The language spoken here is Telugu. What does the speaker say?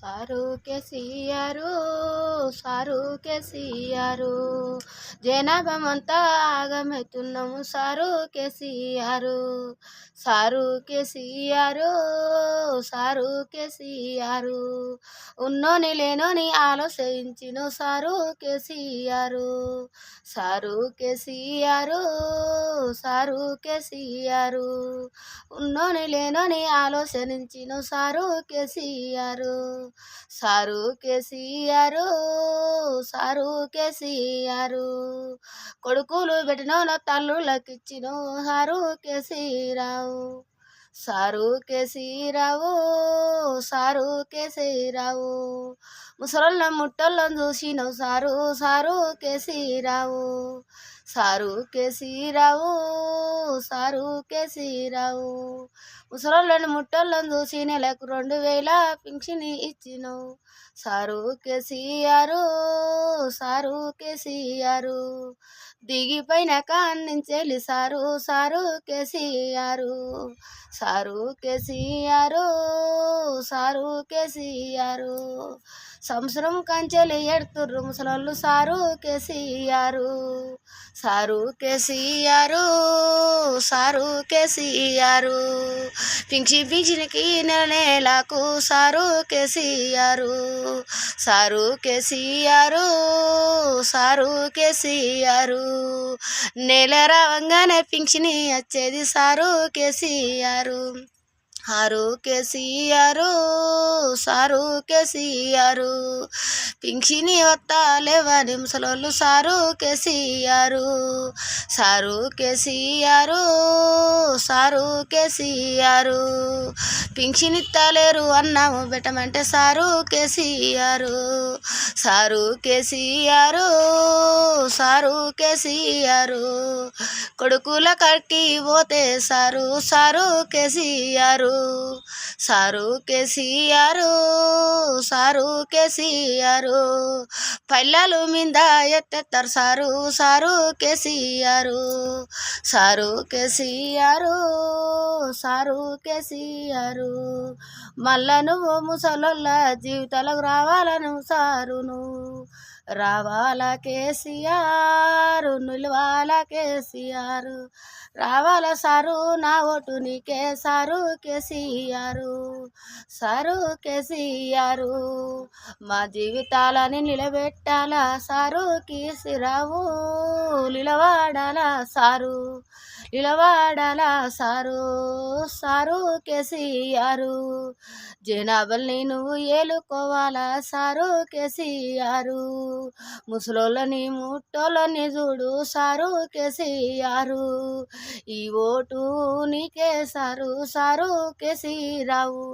సారు కేసీఆర్ సారు కేసీఆర్ జనాభామంతా ఆగమెత్తున్నాము sir KCR sir KCR sir KCR ఉన్నోని లేనోని ఆలోచించిన sir KCR sir KCR sir KCR ఉన్నోని లేనోని ఆలోచించిన sir KCR sir KCR sir KCR కొడుకులు పెట్టిన తల్లులకిచ్చిన sir KC Rao sir KC Rao sir KC Rao ముసలోళ్ళ ముట్టోళ్ళని చూసినవు sir sir KC Rao sir KC Rao sir KC Rao ముసలోళ్ళని ముట్టోళ్ళని చూసి నెలకు 2000 పింఛని ఇచ్చినవు సారు కేసీఆర్ సారు కేసీఆర్ దిగిపోయిన కాన్నించెల్లి sir sir KCR sir KCR sir KCR సంవత్సరం కంచెలు ఎడుతుర్రు ముసలోళ్ళు sir KCR sir KCR sir KCR పింఛన్కి నెలకు sir KCR sir KCR sir KCR నెల రావంగానే పింఛని వచ్చేది sir KCR sir KCR sir KCR పింఛని వస్తాలేవని ముసలోళ్ళు sir KCR sir KCR sir KCR పింఛని ఇత్తలేరు అన్నాము పెట్టమంటే sir KCR sir KCR sir KCR కొడుకుల కడికి పోతే sir sir KCR sir KCR sir KCR పల్లెలు మీద ఎత్తెత్తారు sir sir KCR sir KCR sir KCR మళ్ళా నువ్వు ముసలోళ్ళ జీవితాలకు రావాలను సారును రావాల కేసీఆర్ నిలవాల కేసీఆర్ రావాల సారు నా ఓటు నీకే సారు కేసీఆర్ సారు కేసీఆర్ మా జీవితాలని నిలబెట్టాలా sir కేసీరావు నిలవాడాలా sir నిలవాడాలా sir sir KCR జనాభాల్ని నువ్వు ఏలుకోవాలా సారు కేసీఆర్ ముసలోళ్ళని ముట్టోళ్ళని చూడు సారు కేసీఆర్ ఈ ఓటు నీకే సారు సారు కేసీరావు.